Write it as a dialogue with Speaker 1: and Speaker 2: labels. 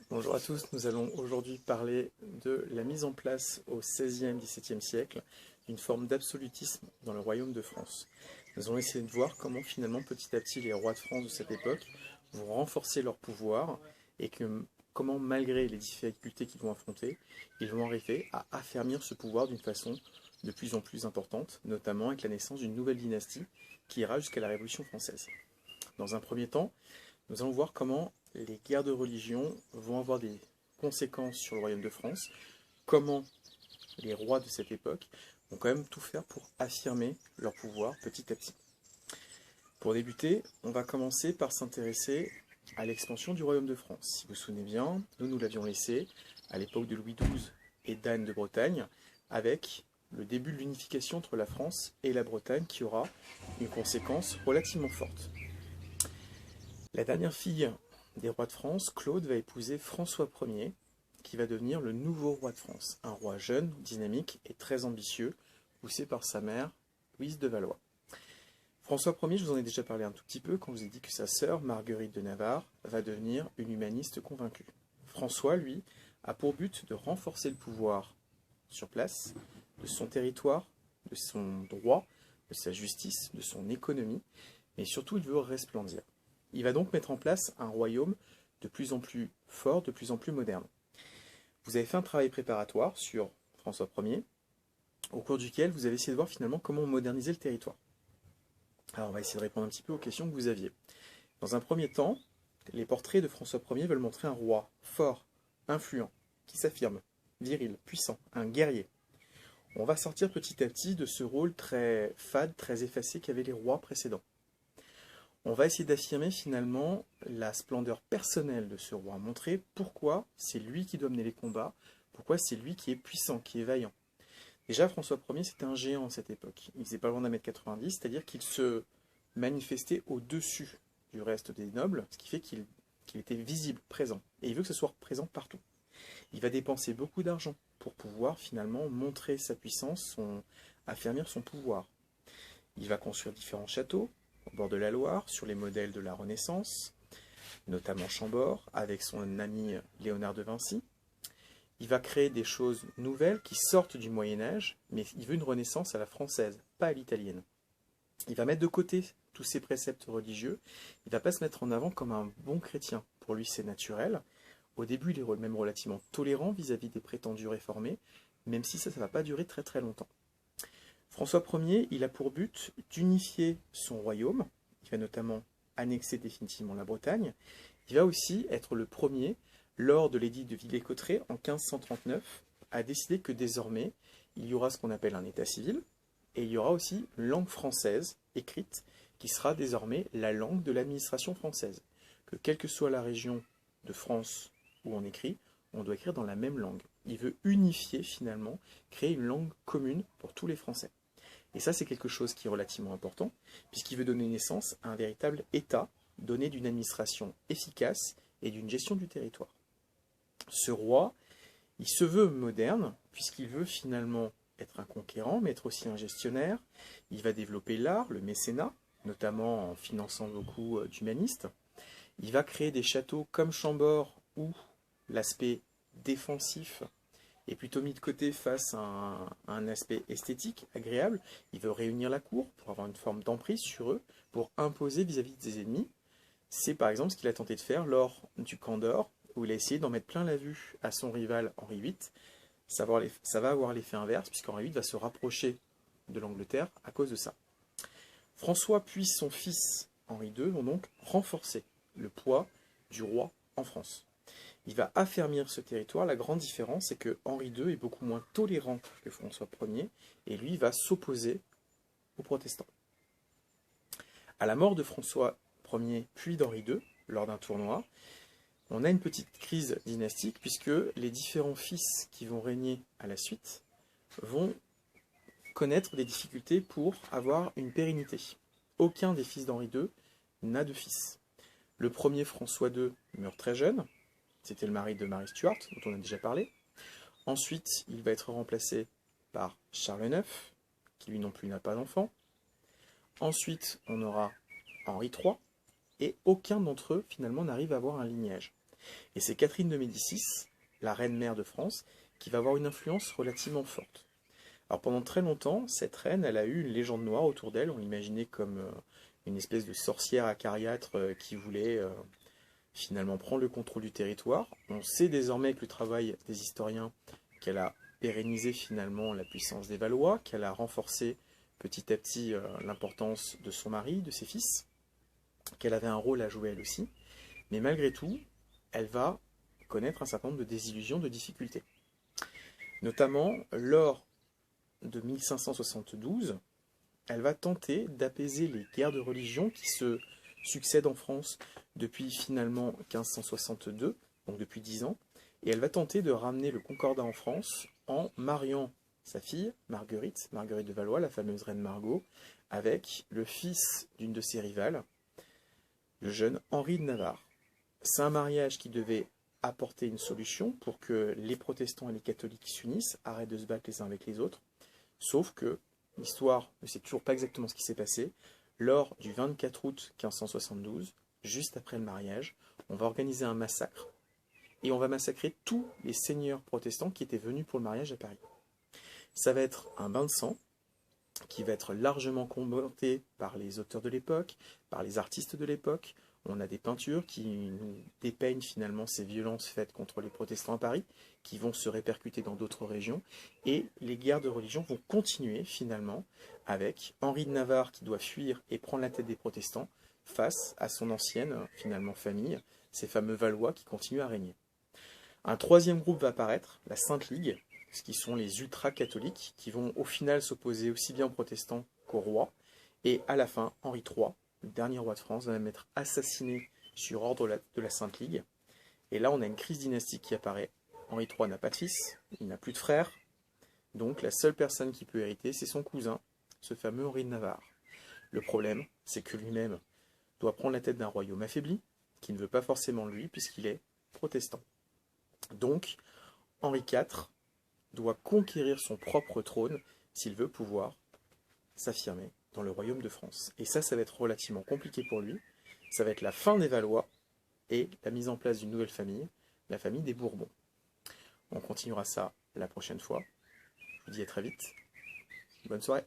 Speaker 1: Bonjour à tous, nous allons aujourd'hui parler de la mise en place au XVIe, XVIIe siècle d'une forme d'absolutisme dans le royaume de France. Nous allons essayer de voir comment finalement petit à petit les rois de France de cette époque vont renforcer leur pouvoir et comment malgré les difficultés qu'ils vont affronter, ils vont arriver à affermir ce pouvoir d'une façon de plus en plus importante, notamment avec la naissance d'une nouvelle dynastie qui ira jusqu'à la Révolution française. Dans un premier temps, nous allons voir comment les guerres de religion vont avoir des conséquences sur le royaume de France, comment les rois de cette époque vont quand même tout faire pour affirmer leur pouvoir petit à petit. Pour débuter, on va commencer par s'intéresser à l'expansion du royaume de France. Si vous vous souvenez bien, nous l'avions laissé à l'époque de Louis XII et d'Anne de Bretagne, avec le début de l'unification entre la France et la Bretagne qui aura une conséquence relativement forte. La dernière fille des rois de France, Claude, va épouser François Ier, qui va devenir le nouveau roi de France. Un roi jeune, dynamique et très ambitieux, poussé par sa mère, Louise de Valois. François Ier, je vous en ai déjà parlé un tout petit peu quand je vous ai dit que sa sœur, Marguerite de Navarre, va devenir une humaniste convaincue. François, lui, a pour but de renforcer le pouvoir sur place, de son territoire, de son droit, de sa justice, de son économie, mais surtout il veut resplendir. Il va donc mettre en place un royaume de plus en plus fort, de plus en plus moderne. Vous avez fait un travail préparatoire sur François Ier, au cours duquel vous avez essayé de voir finalement comment moderniser le territoire. Alors on va essayer de répondre un petit peu aux questions que vous aviez. Dans un premier temps, les portraits de François Ier veulent montrer un roi fort, influent, qui s'affirme, viril, puissant, un guerrier. On va sortir petit à petit de ce rôle très fade, très effacé qu'avaient les rois précédents. On va essayer d'affirmer finalement la splendeur personnelle de ce roi, montrer pourquoi c'est lui qui doit mener les combats, pourquoi c'est lui qui est puissant, qui est vaillant. Déjà, François Ier, c'était un géant à cette époque. Il faisait pas loin d'1,90 m, c'est-à-dire qu'il se manifestait au-dessus du reste des nobles, ce qui fait qu'il était visible, présent. Et il veut que ce soit présent partout. Il va dépenser beaucoup d'argent pour pouvoir finalement montrer sa puissance, affermir son pouvoir. Il va construire différents châteaux, au bord de la Loire, sur les modèles de la Renaissance, notamment Chambord, avec son ami Léonard de Vinci. Il va créer des choses nouvelles qui sortent du Moyen-Âge, mais il veut une Renaissance à la française, pas à l'italienne. Il va mettre de côté tous ses préceptes religieux, il ne va pas se mettre en avant comme un bon chrétien. Pour lui, c'est naturel. Au début, il est même relativement tolérant vis-à-vis des prétendus réformés, même si ça ne va pas durer très très longtemps. François Ier, il a pour but d'unifier son royaume. Il va notamment annexer définitivement la Bretagne. Il va aussi être le premier, lors de l'édit de Villers-Cotterêts en 1539, à décider que désormais, il y aura ce qu'on appelle un état civil, et il y aura aussi une langue française écrite, qui sera désormais la langue de l'administration française. Que quelle que soit la région de France où on écrit, on doit écrire dans la même langue. Il veut unifier finalement, créer une langue commune pour tous les Français. Et ça, c'est quelque chose qui est relativement important, puisqu'il veut donner naissance à un véritable État, doté d'une administration efficace et d'une gestion du territoire. Ce roi, il se veut moderne, puisqu'il veut finalement être un conquérant, mais être aussi un gestionnaire. Il va développer l'art, le mécénat, notamment en finançant beaucoup d'humanistes. Il va créer des châteaux comme Chambord, où l'aspect défensif est plutôt mis de côté face à un aspect esthétique, agréable. Il veut réunir la cour pour avoir une forme d'emprise sur eux, pour imposer vis-à-vis des ennemis. C'est par exemple ce qu'il a tenté de faire lors du Camp d'Or, où il a essayé d'en mettre plein la vue à son rival Henri VIII. Ça va avoir l'effet inverse, puisqu'Henri VIII va se rapprocher de l'Angleterre à cause de ça. François puis son fils Henri II vont donc renforcer le poids du roi en France. Il va affermir ce territoire. La grande différence, c'est que Henri II est beaucoup moins tolérant que François Ier, et lui va s'opposer aux protestants. À la mort de François Ier puis d'Henri II, lors d'un tournoi, on a une petite crise dynastique, puisque les différents fils qui vont régner à la suite vont connaître des difficultés pour avoir une pérennité. Aucun des fils d'Henri II n'a de fils. Le premier, François II, meurt très jeune. C'était le mari de Marie Stuart, dont on a déjà parlé. Ensuite, il va être remplacé par Charles IX, qui lui non plus n'a pas d'enfant. Ensuite, on aura Henri III, et aucun d'entre eux, finalement, n'arrive à avoir un lignage. Et c'est Catherine de Médicis, la reine-mère de France, qui va avoir une influence relativement forte. Alors pendant très longtemps, cette reine, elle a eu une légende noire autour d'elle. On l'imaginait comme une espèce de sorcière acariâtre qui voulait finalement prendre le contrôle du territoire. On sait désormais avec le travail des historiens qu'elle a pérennisé finalement la puissance des Valois, qu'elle a renforcé petit à petit l'importance de son mari, de ses fils, qu'elle avait un rôle à jouer elle aussi. Mais malgré tout, elle va connaître un certain nombre de désillusions, de difficultés. Notamment, lors de 1572, elle va tenter d'apaiser les guerres de religion qui se succèdent en France depuis finalement 1562, donc depuis 10 ans, et elle va tenter de ramener le concordat en France en mariant sa fille, Marguerite de Valois, la fameuse reine Margot, avec le fils d'une de ses rivales, le jeune Henri de Navarre. C'est un mariage qui devait apporter une solution pour que les protestants et les catholiques s'unissent, arrêtent de se battre les uns avec les autres, sauf que l'histoire ne sait toujours pas exactement ce qui s'est passé. Lors du 24 août 1572, juste après le mariage, on va organiser un massacre, et on va massacrer tous les seigneurs protestants qui étaient venus pour le mariage à Paris. Ça va être un bain de sang, qui va être largement commenté par les auteurs de l'époque, par les artistes de l'époque. On a des peintures qui nous dépeignent finalement ces violences faites contre les protestants à Paris, qui vont se répercuter dans d'autres régions, et les guerres de religion vont continuer finalement avec Henri de Navarre qui doit fuir et prendre la tête des protestants face à son ancienne finalement famille, ces fameux Valois qui continuent à régner. Un troisième groupe va apparaître, la Sainte Ligue, ce qui sont les ultra-catholiques, qui vont au final s'opposer aussi bien aux protestants qu'aux rois, et à la fin, Henri III, le dernier roi de France, va même être assassiné sur ordre de la Sainte Ligue. Et là, on a une crise dynastique qui apparaît. Henri III n'a pas de fils, il n'a plus de frère, donc la seule personne qui peut hériter, c'est son cousin, ce fameux Henri de Navarre. Le problème, c'est que lui-même doit prendre la tête d'un royaume affaibli, qui ne veut pas forcément lui, puisqu'il est protestant. Donc, Henri IV doit conquérir son propre trône s'il veut pouvoir s'affirmer dans le royaume de France. Et ça va être relativement compliqué pour lui. Ça va être la fin des Valois et la mise en place d'une nouvelle famille, la famille des Bourbons. On continuera ça la prochaine fois. Je vous dis à très vite. Bonne soirée.